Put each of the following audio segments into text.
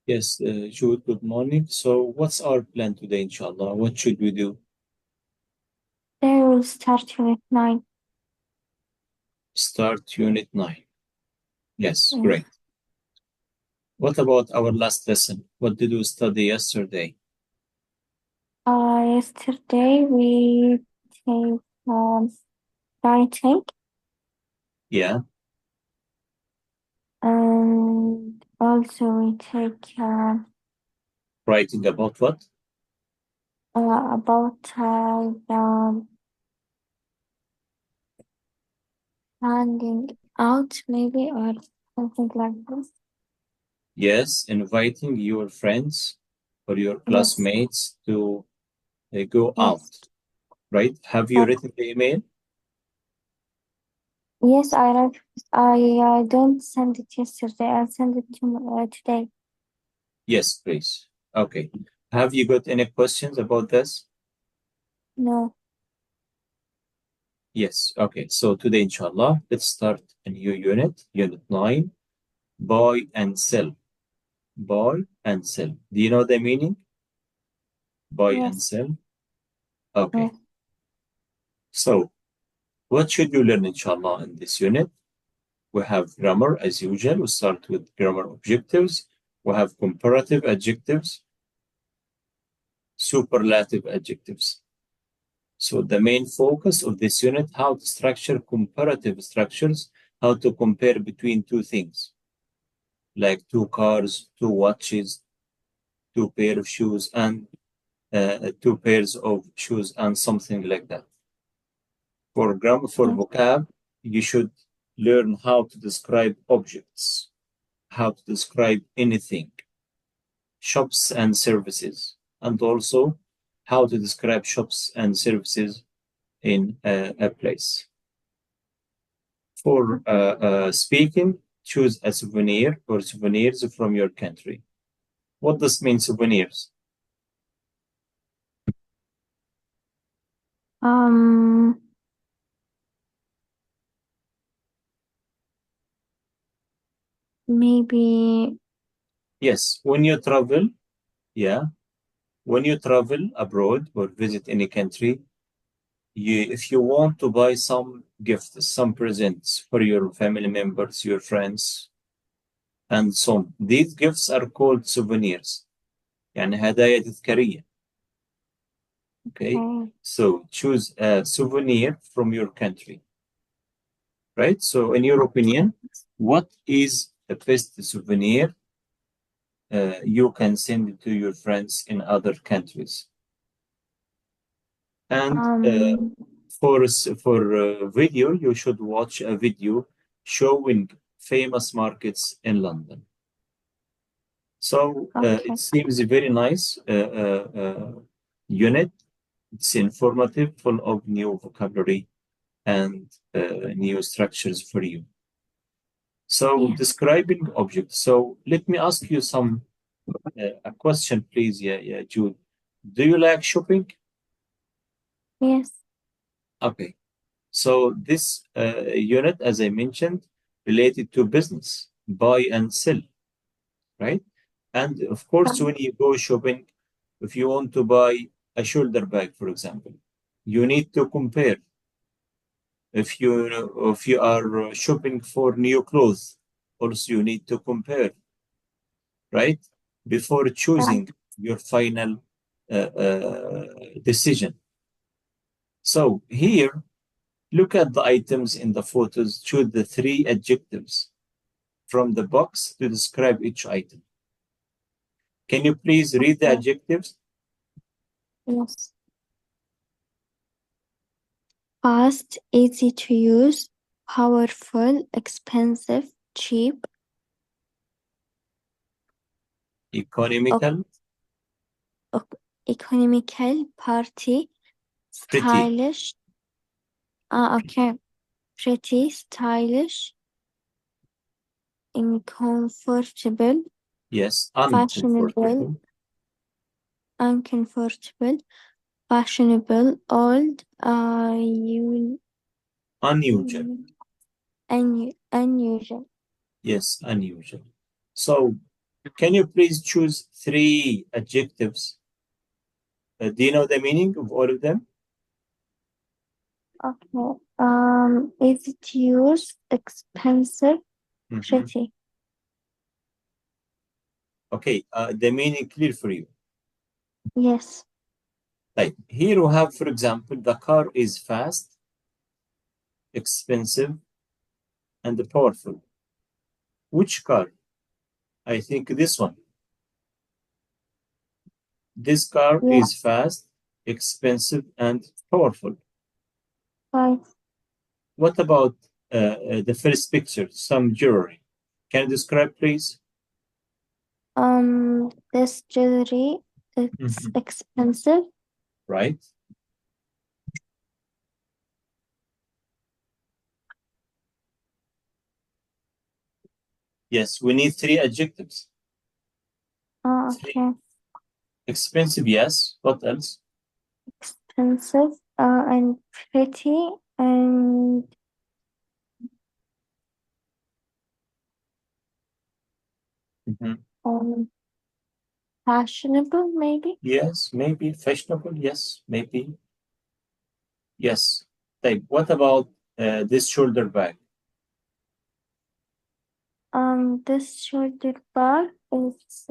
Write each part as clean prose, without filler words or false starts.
Yes, Jude, good morning. So, what's our plan today, inshallah? What should we do? They will start Unit 9. Start Unit 9. Yes, Yes. great. What about our last lesson? What did we study yesterday? Yesterday we take writing Yeah, and also we take writing about what? about the handing out maybe or something like this. Yes, inviting your friends or your Yes, classmates to go yes. out, right? Have you Uh, written the email? yes, I wrote. I don't send it yesterday. I'll send it today. Yes, please. Okay. Have you got any questions about this? No. Yes. Okay. So today, inshallah, let's start a new unit, Unit 9, buy and sell. Buy and sell. Do you know the meaning? Buy and Yes. sell. Okay. Yes. So what should you learn, inshallah, in this unit? We have grammar as usual. We start with grammar objectives. We have comparative adjectives, superlative adjectives. So the main focus of this unit, how to structure comparative structures, how to compare between two things, like two cars, two watches, two pair of shoes, and two pairs of shoes, and something like that. For grammar, for Yes. vocab, you should learn how to describe objects, how to describe anything, shops and services, and also how to describe shops and services in a place. For speaking, choose a souvenir or souvenirs from your country. What does mean souvenirs? Um. Maybe. Yes, when you travel, yeah, when you travel abroad or visit any country, if you want to buy some gifts, some presents for your family members, your friends, and so on, these gifts are called souvenirs. يعني هدايا تذكارية. Okay, so choose a souvenir from your country, right? So, in your opinion, what is the best souvenir you can send to your friends in other countries? And Um. for video, you should watch a video showing famous markets in London. So Okay. it seems a very nice unit. It's informative, full of new vocabulary and new structures for you. So Yeah. describing objects. So let me ask you a question, please. Yeah, Jude. Do you like shopping? Yes. Okay. So this unit, as I mentioned, related to business, buy and sell, right? And of course, when you go shopping, if you want to buy a shoulder bag, for example, you need to compare. If you are shopping for new clothes, also you need to compare, right? Before Yeah. choosing your final decision. So here, look at the items in the photos, choose the three adjectives from the box to describe each item. Can you please read the Okay. adjectives? Yes. Fast, easy to use, powerful, expensive, cheap, o- Economical, economical, party, pretty, stylish. Okay. Pretty, stylish, uncomfortable, yes, fashionable, uncomfortable, uncomfortable, fashionable, old, unusual, unusual. Yes, unusual. So, can you please choose three adjectives? Do you know the meaning of all of them? Okay. Easy to use, expensive, Mhm. pretty. Okay, the meaning clear for you. Yes. Like here we have, for example, the car is fast, expensive, and powerful. Which car? I think this one. This car Yeah. is fast, expensive, and powerful. Right. What about the first picture, some jewelry? Can you describe, please? This jewelry, it's Mhm. expensive. Right? Yes, we need three adjectives. Three. Okay. Expensive, yes. What else? Expensive, and pretty, and Mhm. um, fashionable, maybe. Yes, maybe fashionable. Yes, maybe. Yes. Type. What about this shoulder bag? This shoulder bag is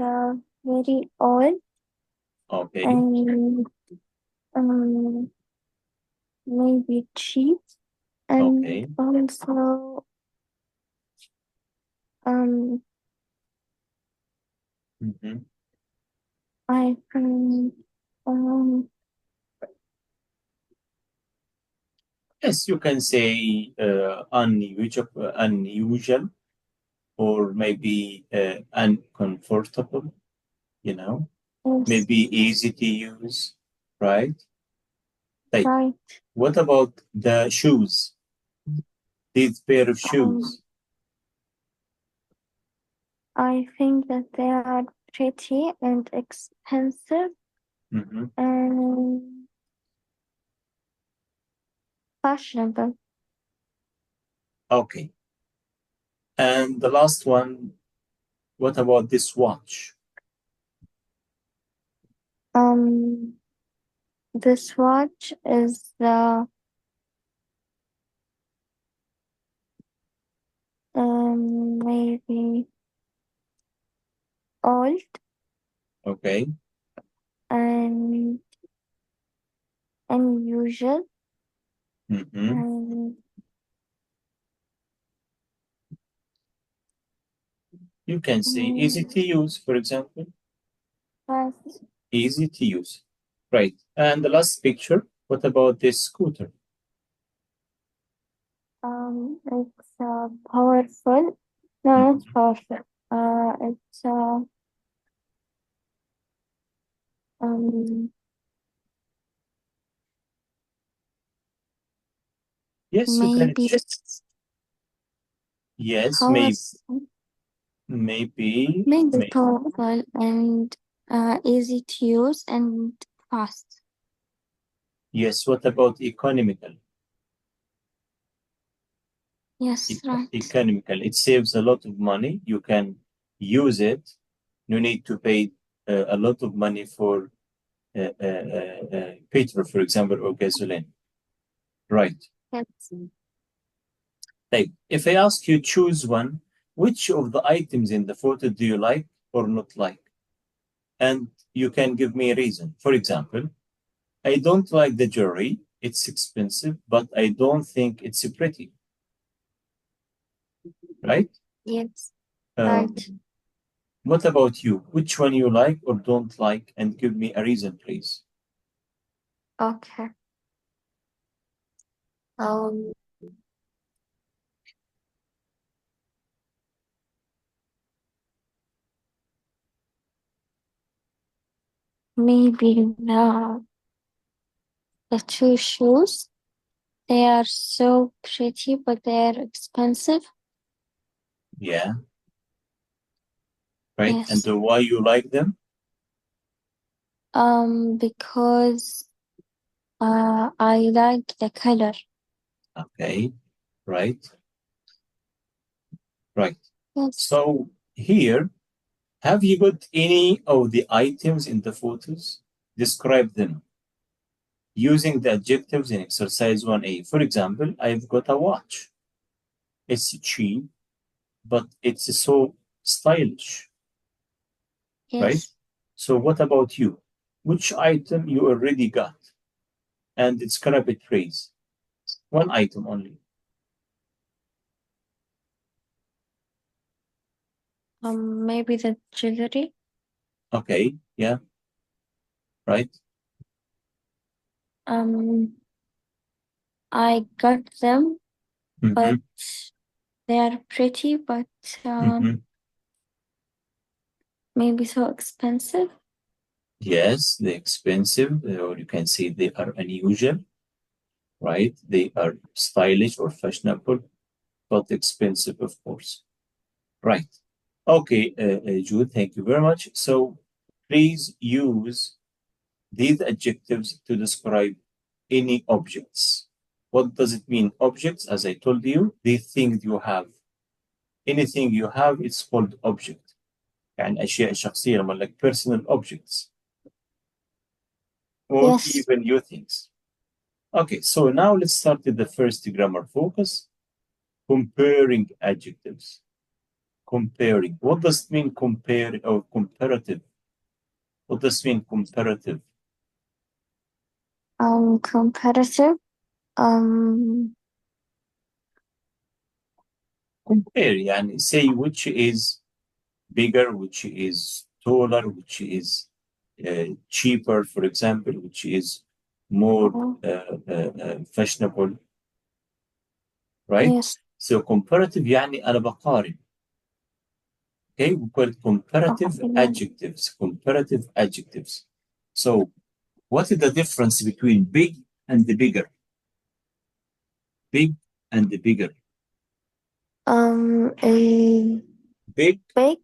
very old Okay. and um, maybe cheap, and Okay. also um, Mhm. I think Yes, you can say unusual, or maybe uncomfortable, you know, yes, maybe easy to use, right? Like, right. what about the shoes? These pair of Um, shoes. I think that they are pretty and expensive Hmm. and fashionable. Okay. And the last one, what about this watch? Um, this watch is maybe old Okay. and unusual Hmm. and You can say easy to mm, use, for example. fast. Easy to use. Right. And the last picture, what about this scooter? It's powerful. No, not Mhm. powerful. It's um Yes, you can. maybe Yes, powerful, maybe may, powerful and easy to use and fast. yes. What about economical? Yes, right. Economical. It saves a lot of money. You can use it. You need to pay a lot of money for petrol, for example, or gasoline. Right. Yes. Like, if I ask you choose one, which of the items in the photo do you like or not like? And you can give me a reason. For example, I don't like the jewelry. It's expensive, but I don't think it's pretty, right? Yes, right. Um, what about you? Which one you like or don't like? And give me a reason, please. Okay. Um, maybe the two shoes. They are so pretty, but they are expensive. Yeah, right. And Yes. why you like them? Because I like the color. Okay, right, right. Yes. So here, have you got any of the items in the photos? Describe them using the adjectives in exercise 1A. For example, I've got a watch. It's cheap, but it's so stylish, right? Yes. So what about you? Which item you already got? And describe it, please. One item only. Maybe the jewelry. Okay, yeah, right. Um, I got them, Mm-hmm. but they are pretty, but Mm-hmm. maybe so expensive. Yes, they're expensive, or you can say they are unusual, right? They are stylish or fashionable, but expensive, of course. Right. Okay, Jude, thank you very much. So please use these adjectives to describe any objects. What does it mean? Objects, as I told you, the things you have. Anything you have, it's called object. يعني أشياء شخصية like personal objects or Yes. even new things. Okay, so now let's start with the first grammar focus, comparing adjectives. Comparing. What does it mean compare or comparative? What does it mean comparative? Competitive. Um, Compare, يعني say which is bigger, which is taller, which is cheaper, for example, which is more oh, fashionable, right? yes. So comparative يعني أنا بقارن. Okay, we call it comparative Yeah. adjectives. Comparative adjectives. So, what is the difference between big and the bigger? Big and the bigger. A Big, big.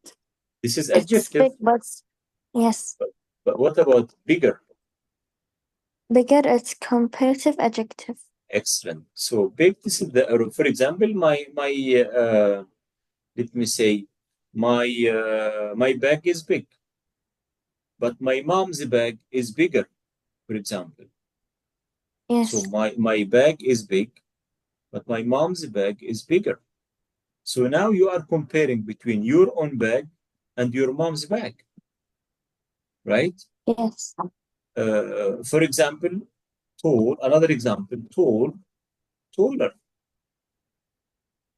this is It's adjective. big, but yes. But what about bigger? Bigger. It's comparative adjective. Excellent. So big, this is the, for example, let me say, my bag is big, but my mom's bag is bigger, for example. So Yes. my bag is big, but my mom's bag is bigger. So now you are comparing between your own bag and your mom's bag, right? Yes. For example, tall, another example, tall, taller.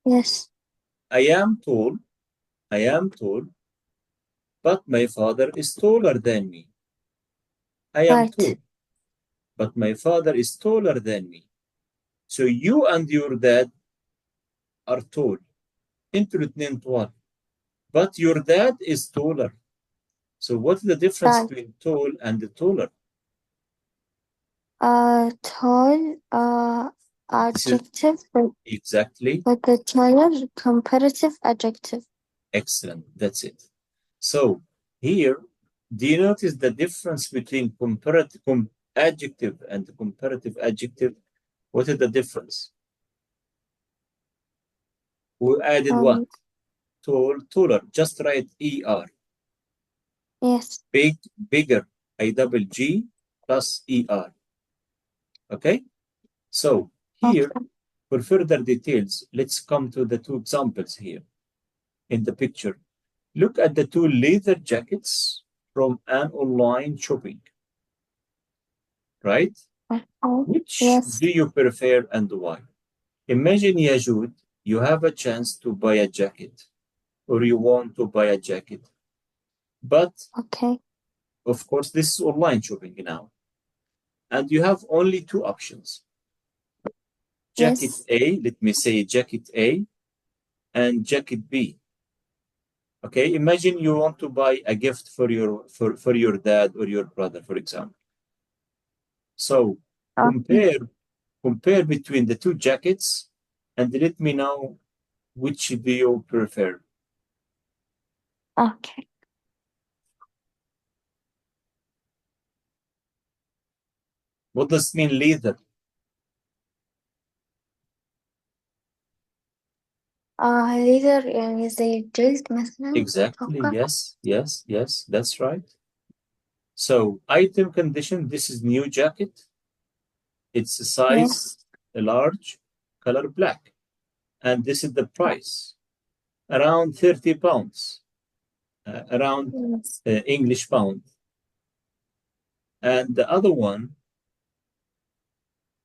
Yes. I am tall, I am tall, but my father is taller than me. I am Right. tall, but my father is taller than me. So you and your dad are tall. انتوا الاثنين طوال. But your dad is taller. So what's the difference Right. between tall and taller? Tall. This is Adjective, exactly but the taller comparative adjective. excellent. That's it. So here, do you notice the difference between comparative adjective and comparative adjective? What is the difference? We added what? Um. Tall, taller. Just write er. Yes. Big, bigger. A double G plus er. Okay. So here, Okay. for further details, let's come to the two examples here in the picture. Look at the two leather jackets from an online shopping, right? Okay. Which Yes. do you prefer and why? Imagine, Yajud, you have a chance to buy a jacket or you want to buy a jacket. But Okay. of course, this is online shopping now. And you have only two options. Jacket Yes. A, let me say jacket A and jacket B. Okay, imagine you want to buy a gift for your dad or your brother, for example. So Okay. compare compare between the two jackets and let me know which do you prefer. Okay. What does it mean leather? leather يعني زي الجلد مثلا Exactly. أتوقع. Yes. That's right. So item condition. This is new jacket. It's a size Yes. large, color black, and this is the price. Around 30 pounds. Around Yes. English pound. And the other one,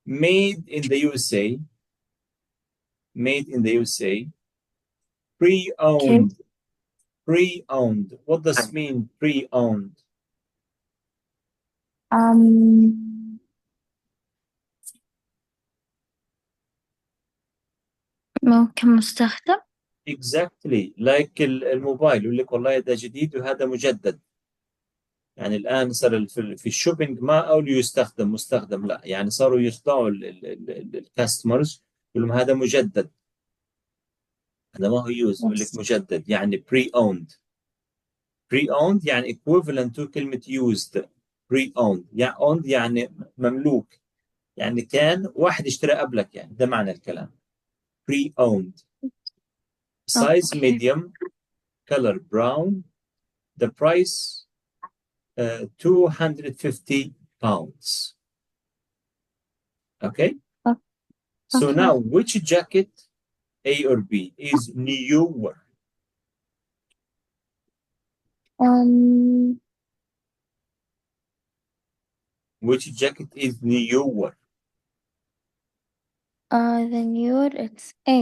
made in the USA. Made in the USA. Okay. Pre-owned. Pre-owned. What does mean pre-owned? Um ممكن مستخدم. Exactly. Like الموبايل يقول لك والله ده جديد وهذا مجدد. يعني الآن صار في الشوبينج ما قالوا يستخدم مستخدم، لا يعني صاروا يخدعوا الكاستمرز، يقول لهم هذا مجدد، هذا ما هو يوز، يقول لك Yes. مجدد يعني بري اوند. بري اوند يعني equivalent to كلمة used. بري اوند يعني owned يعني مملوك، يعني كان واحد اشترى قبلك، يعني ده معنى الكلام. بري اوند. Size Okay. medium, color brown, the price 250 pounds. Okay. O- So Okay. now, which jacket, A or B, is newer? Um Which jacket is newer? the newer it's A.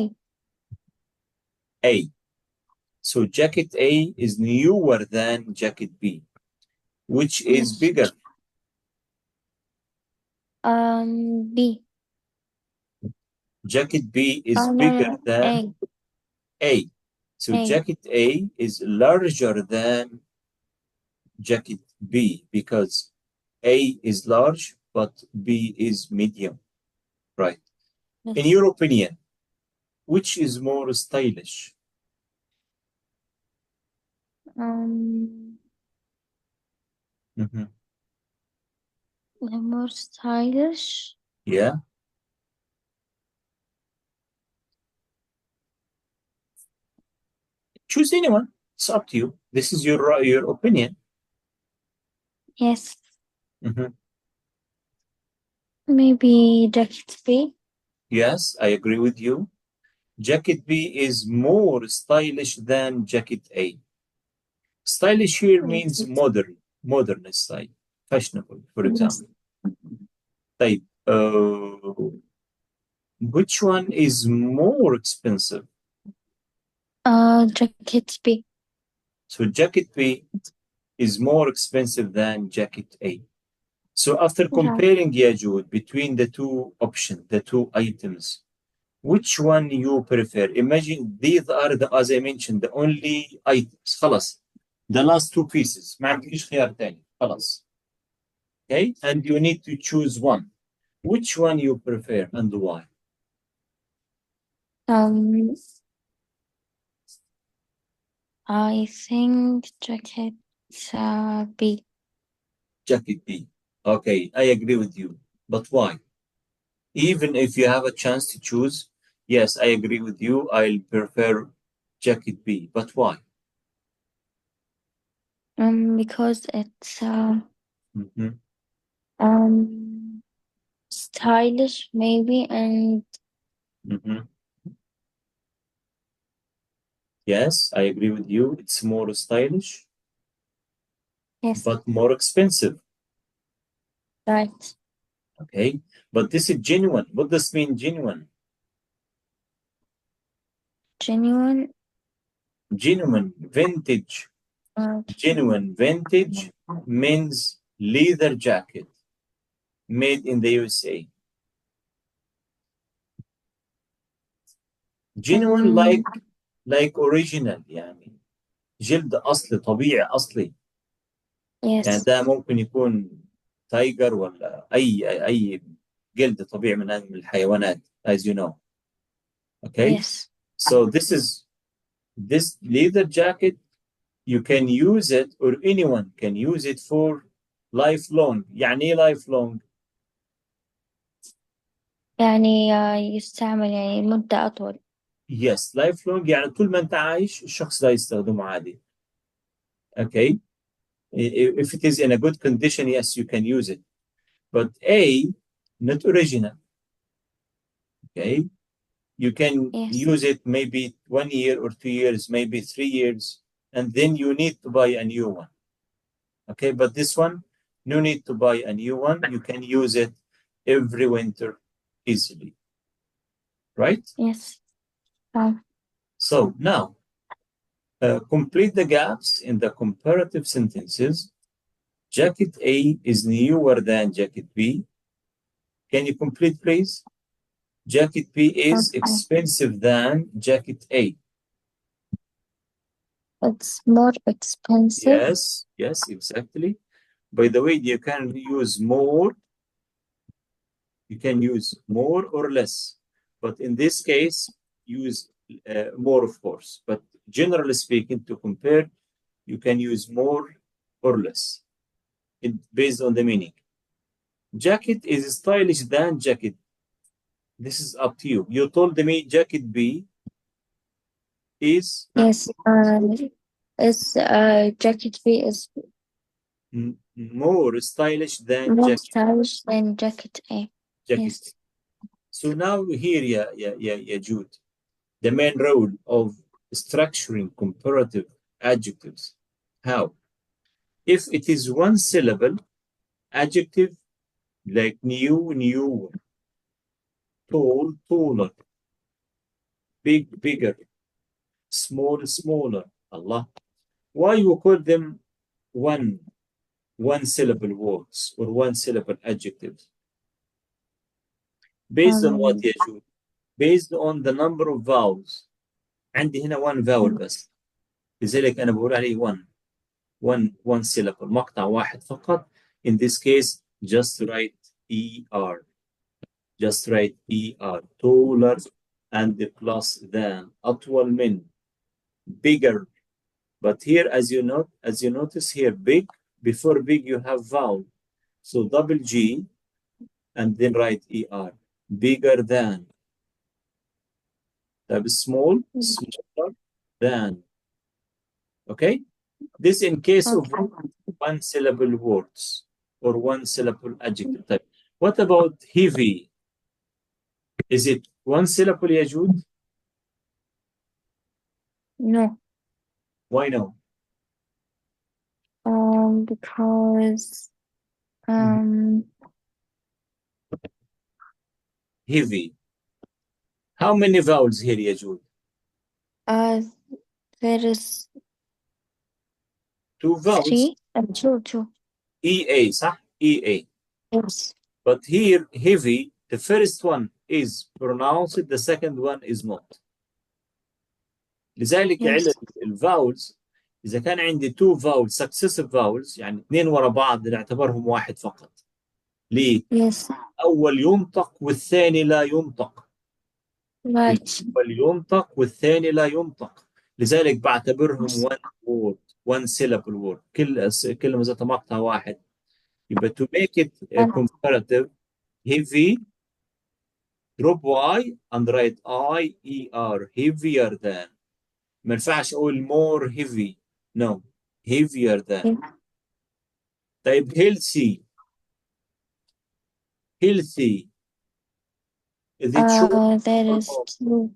A. So jacket A is newer than jacket B. Which is Yes. bigger? B. Jacket B is Oh no no bigger no. than A. A. So A. jacket A is larger than jacket B because A is large, but B is medium. Right. In Yes. your opinion, which is more stylish? Um Mhm. the more stylish. Yeah. Choose anyone. It's up to you. This is your opinion. Yes. Mhm. Maybe jacket B. Yes, I agree with you. Jacket B is more stylish than jacket A. Stylish here means Yes. modern style, fashionable, for Yes. example. طيب, which one is more expensive? Jacket B. So jacket B is more expensive than jacket A. So after Yeah. comparing Yajud between the two options, the two items, which one you prefer? Imagine these are the, as I mentioned, the only items. خلاص. The last two pieces. ما عندكش خيار تاني. خلاص. Okay? And you need to choose one. Which one you prefer and why? Um, I think jacket B. Jacket B. Okay, I agree with you. But why? Even if you have a chance to choose, yes, I agree with you. I'll prefer jacket B. But why? Because it's Mhm. um stylish maybe and Mhm. Yes, I agree with you. It's more stylish, yes, but more expensive. right. Okay, but this is genuine. What does mean genuine? Genuine. Genuine, vintage. Okay. Genuine, vintage means leather jacket made in the USA. Genuine Um, like original يعني جلد أصلي طبيعي أصلي. يعني yes, ده ممكن يكون تايجر ولا أي جلد طبيعي من الحيوانات as you know. Okay, yes. so this leather jacket, you can use it or anyone can use it for lifelong. يعني ايه lifelong? يعني يستعمل يعني مدة أطول. Yes, lifelong يعني طول ما أنت عايش الشخص ده يستخدمه عادي. Okay. If it is in a good condition, yes, you can use it. But A, not original. Okay. You can Yes. use it maybe 1 year or 2 years, maybe 3 years, and then you need to buy a new one. Okay, but this one, no need to buy a new one. You can use it every winter easily, right? Yes. So now, complete the gaps in the comparative sentences. Jacket A is newer than jacket B. Can you complete, please? Jacket B is Okay. expensive than jacket A. It's more expensive. Yes, yes, exactly. By the way, you can use more or less, but in this case, use more, of course. But generally speaking, to compare, you can use more or less based on the meaning. Jacket is stylish than jacket. This is up to you. You told me jacket B is Yes. Is jacket B is more stylish than more jacket stylish than jacket A. jacket. Yes. So now here, yeah, Jude, the main role of structuring comparative adjectives. How? If it is one syllable, adjective like new, newer, tall, taller, big, bigger, small, smaller. Allah. Why you call them one one syllable words or one syllable adjectives? Based on what Um. يا جود؟ Based on the number of vowels. عندي هنا one vowel بس. لذلك أنا بقول عليه one syllable مقطع واحد فقط. In this case, just write ER. Just write ER. Taller and plus than. أطول من. Bigger. But here, as you notice here, big, before big you have vowel. So double G and then write ER. Bigger than. طيب small, smaller than. Okay? This in case of Okay. one syllable words or one syllable adjective type. What about heavy? Is it one syllable يا جود? No. Why no? Because Heavy. How many vowels here يا جود? uh there is Two vowels. three and two. EA صح? EA. Yes. But here heavy, the first one is pronounced, the second one is not. لذلك علة Yes. الفاولز إذا كان عندي two vowels successive vowels يعني اثنين ورا بعض نعتبرهم واحد فقط. ليه؟ Yes. أول ينطق والثاني لا ينطق. Right. الأول ينطق والثاني لا ينطق. لذلك بعتبرهم one word, one syllable word. كلمة ذات مقطع واحد. يبقى to make it comparative, heavy, drop Y and write I-E-R, heavier than. ما ينفعش أقول more heavy. No, heavier than. طيب healthy. Healthy. Is it short There or is long? two.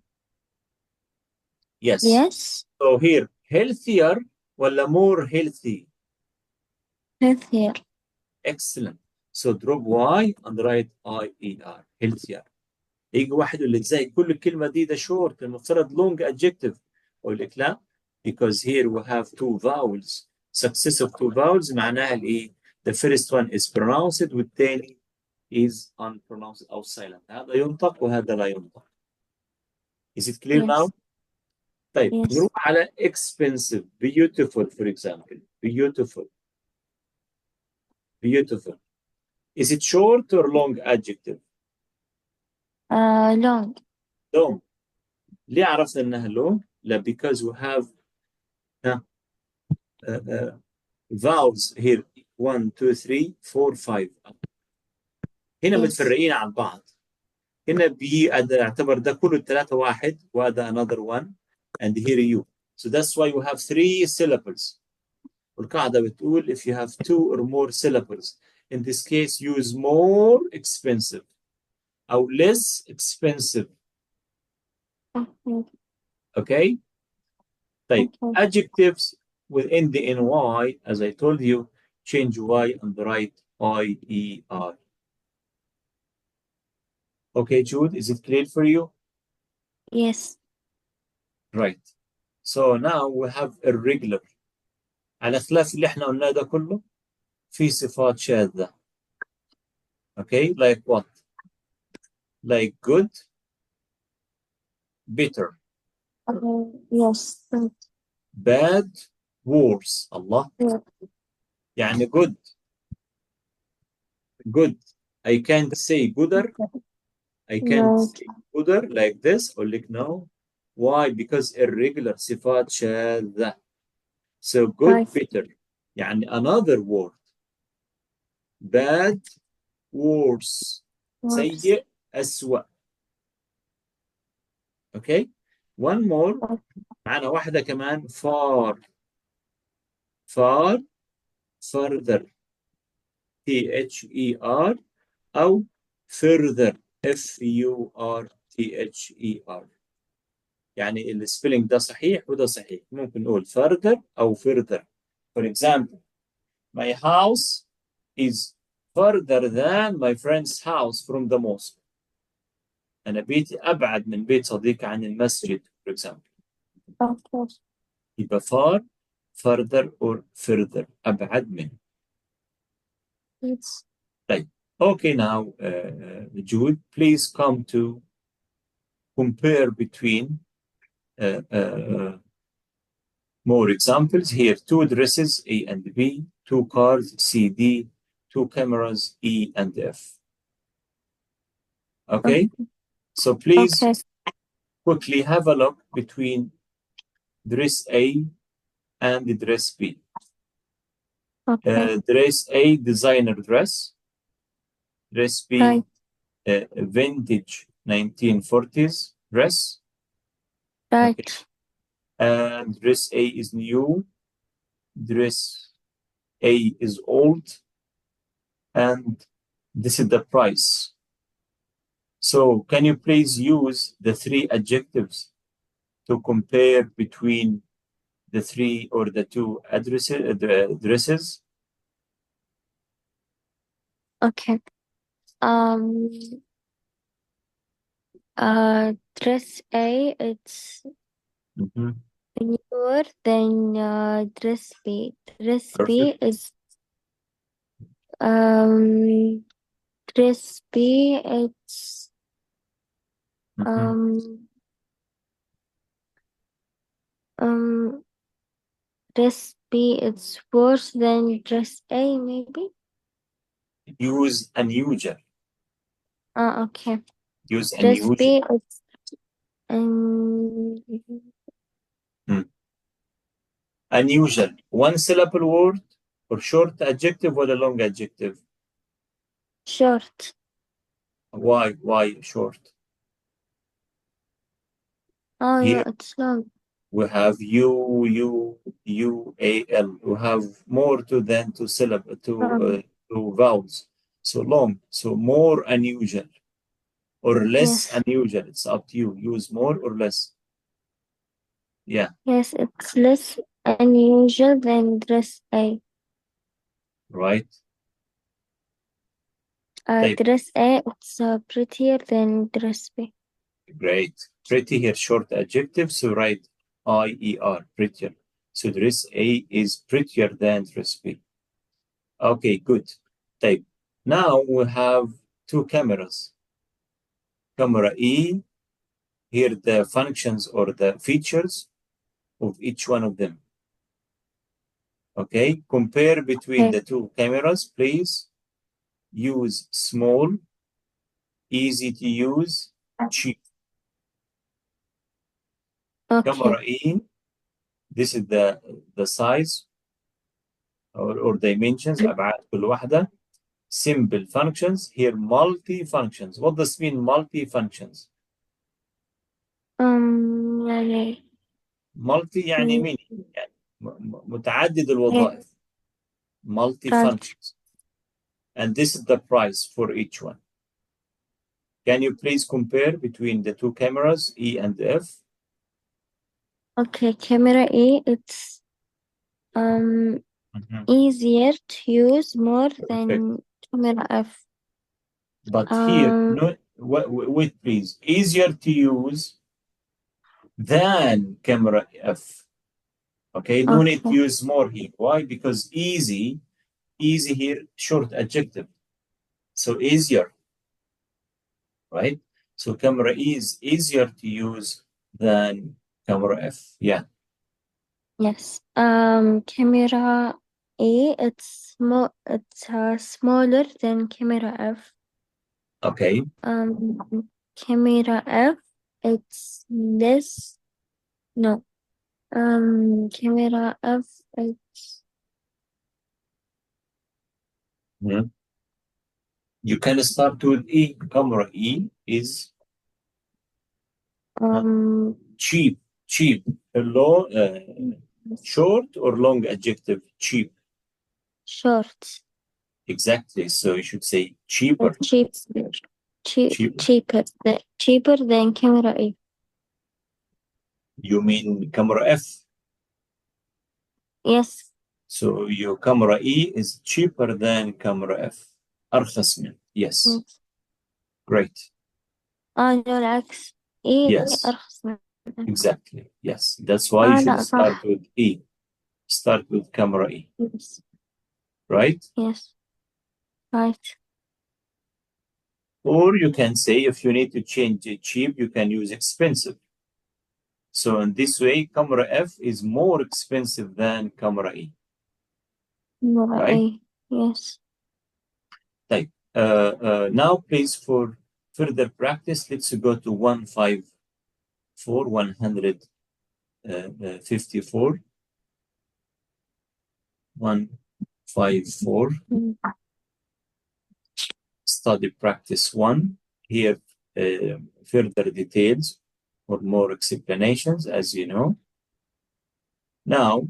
Yes. Yes. So here, healthier ولا more healthy? Healthier. Excellent. So drop Y and write I-E-R. Healthier. يجي واحد يقول لك ازاي كل الكلمة دي ده short المفترض long adjective. أقول لك لا. Because here we have two vowels. Successive two vowels معناها الإيه؟ The first one is pronounced والثاني is unpronounced أو silent. هذا ينطق وهذا لا ينطق. Is it clear now? Yes. طيب Yes. نروح على expensive, beautiful for example. Beautiful. Beautiful. Is it short or long adjective? Long. Long. ليه عرفنا انها long؟ لا because we have uh, vowels here 1 2 3 4 5. هنا Yes. متفرقين عن بعض. هنا بي اعتبر ده كله الثلاثة واحد وهذا another one and here you. So that's why you have three syllables. والقاعدة بتقول if you have two or more syllables in this case use more expensive أو less expensive. Okay. Okay. طيب Okay. adjectives within the ny as I told you change y and write ier. Okay Jude, is it clear for you? Yes. Right. So now we have irregular. على خلاف اللي احنا قلناه ده كله في صفات شاذة. Okay, like what? Like good, bitter, Okay. Yes. bad, worse. الله. Yeah. يعني good, good. I can't say gooder. Okay. I can't Right. say gooder like this. أقول لك no. Why? Because irregular صفات شاذة. So good, Right. bitter. يعني another word. Bad, worse. Works. سيء, أسوأ. Okay. One more. معنا واحدة كمان far. far, further. THER أو further FURTHER. يعني السبيلنج ده صحيح وده صحيح. ممكن نقول further أو further. For example, my house is further than my friend's house from the mosque. أنا بيتي أبعد من بيت صديقي عن المسجد. For example. Okay. يبقى far, further or further. أبعد من. It's طيب. Okay, now, Jude, please come to compare between more examples here. Two dresses, A and B, two cars, C, D, two cameras, E and F. Okay, so please okay. quickly have a look between dress A and dress B. Okay. Dress A, designer dress. Dress B, Right. vintage 1940s dress. Okay. Right. And dress A is new. Dress A is old. And this is the price. So can you please use the three adjectives to compare between the three or the two dresses? Okay. Um. Dress A. It's Mhm. newer than dress B. Dress Perfect. B is um. Dress B. It's Mhm. um. Um. Dress B. It's worse than dress A. Maybe. Use unusual. Okay. Use Dress unusual. B. It's um. Hmm. Unusual. One syllable word or short adjective or a long adjective? Short. Why? Why short? Oh yeah, Here it's long. we have UAL. We have more to than two syllable Um. two vowels. So long. So more unusual or less Yes. unusual. It's up to you. Use more or less. Yeah, Yes, it's less unusual than dress A. right. Type. Dress A, it's prettier than dress B. Great. Pretty here, short adjective. So write IER, prettier. So dress A is prettier than dress B. Okay, good. Type. Now we have two cameras. Camera E, here the functions or the features of each one of them. Okay, compare between Okay. the two cameras, please. Use small, easy to use, cheap. Okay. Camera E, this is the size or dimensions, أبعاد كل واحدة. simple functions. Here, multi-functions. What does mean multi-functions? يعني multi يعني many يعني متعدد إيه الوظائف. right. multi-functions. And this is the price for each one. Can you please compare between the two cameras, E and F? Okay, camera A, it's easier to use more Perfect. than camera F. But here, Um, no, wait, please. Easier to use than camera F. Okay, no need to okay, use more here. Why? Because easy here, short adjective. So easier, right? So camera E is easier to use than camera F. Yeah. yes. Camera A, it's smaller than camera F. Okay. Camera F, it's less. No. Camera F, it's Mhm. You can start with E. Camera E is uh, um cheap. Cheap. A low, short or long adjective? Cheap. short. Exactly. So you should say cheaper. Cheap, Cheaper. cheaper than camera A. You mean camera F. Yes. So your camera E is cheaper than camera F. أرخص من. Yes. Yes. Great. اه لا العكس. ايه Yes. ارخص من F. Exactly. Yes. That's why you should لا start صح. with E. Start with camera E. Yes. Right? Yes. Right. Or you can say if you need to change it cheap, you can use expensive. So in this way, camera F is more expensive than camera E. camera Right? A. Yes. Like, now, please, for further practice, let's go to 154, 154, 154, study practice one. Here, further details or more explanations, as you know. Now,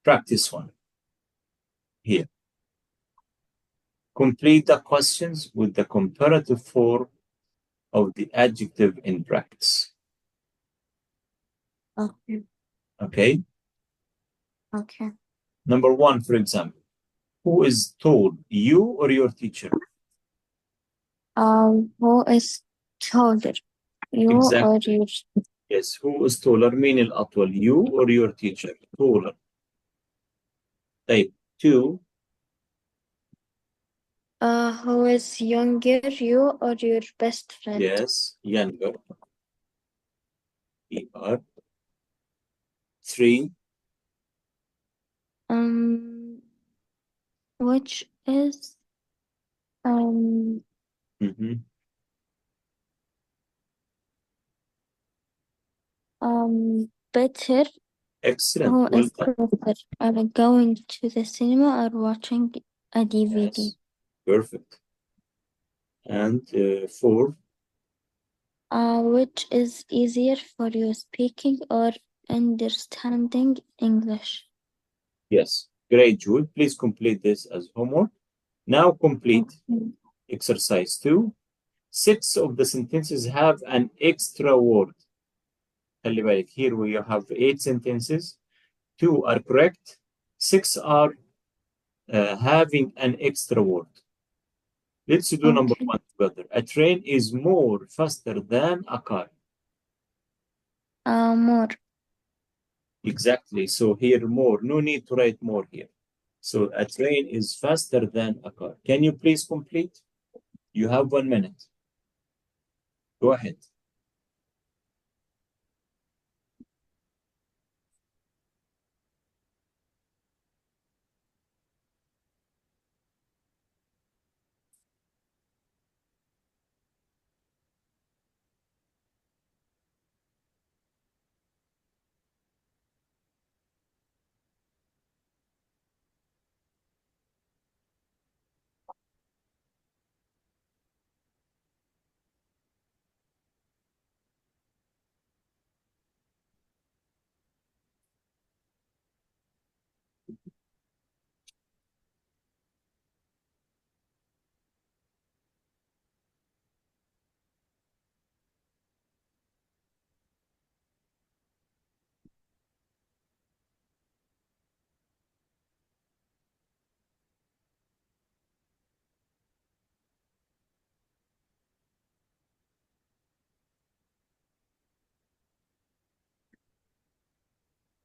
practice one here. Complete the questions with the comparative form of the adjective in brackets. Okay. Okay? Okay. Number one, for example, who is tall, you or your teacher? who is taller? You Exactly. or your Yes, who is taller? مين الأطول, you or your teacher? Taller. طيب, two, who is younger? You or your best friend? yes, younger. ER. Three, Um which is mhm. better. Excellent, Who well is done. better? Are going to the cinema or watching a DVD? Yes, perfect. And four, Which is easier for you, speaking or understanding English? yes, great, Jude. Please complete this as homework. Now complete Okay. exercise two. Six of the sentences have an extra word. خلي بالك, here we have 8 sentences. 2 are correct. 6 are having an extra word. Let's do number Okay. one together. A train is more faster than a car. More. Exactly. So here more. No need to write more here. So a train is faster than a car. Can you please complete? You have 1 minute. Go ahead.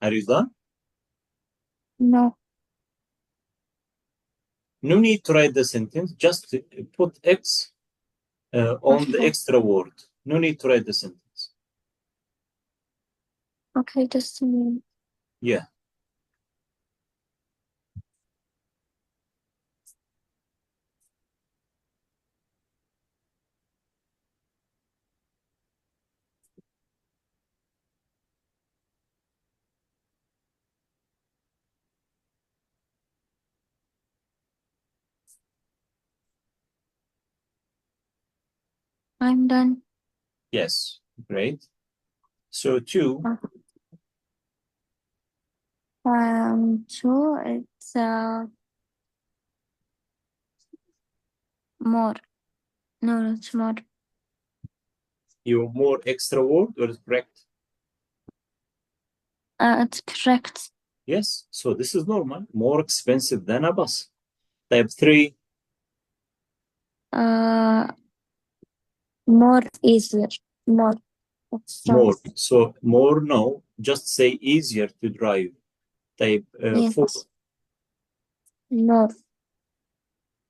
Are you done? No. No need to write the sentence. Just put X on the Okay. extra word. No need to write the sentence. Okay, just a minute. Yeah. I'm done. Yes. Great. So 2, Two, it's more. No, it's more. you more extra word or is correct? It's correct. Yes. So this is normal. More expensive than a bus. Type 3, More easier. More. It's more. So more, no. Just say easier to drive. Type 4. yes. More.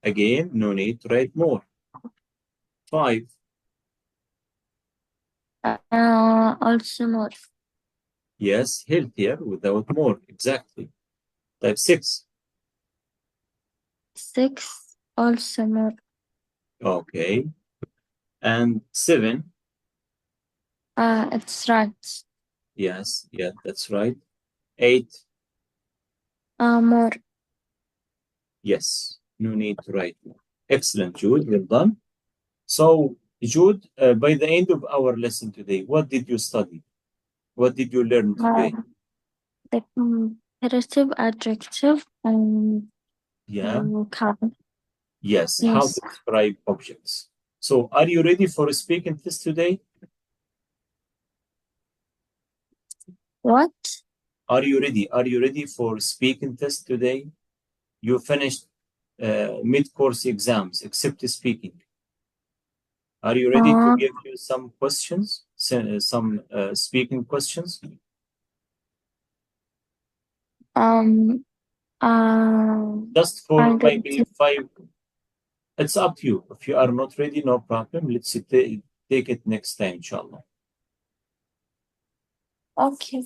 Again, no need to write more. 5. Also more. Yes, healthier without more. Exactly. Type 6. Six. Also more. Okay. And 7. It's right. Yes, yeah, that's right. 8. More. Yes, no need to write more. Excellent, Jude. Well done. So, Jude, by the end of our lesson today, what did you study? What did you learn today? The comparative adjective and Yeah. count. Yes. How Yes. to describe objects. So, are you ready for a speaking test today? What? Are you ready? Are you ready for speaking test today? You finished mid-course exams, except speaking. Are you ready to Uh, give you some questions, some speaking questions? um, Just I for don't maybe think. 5. It's up to you. If you are not ready, no problem. Let's take it next time, inshallah. Okay.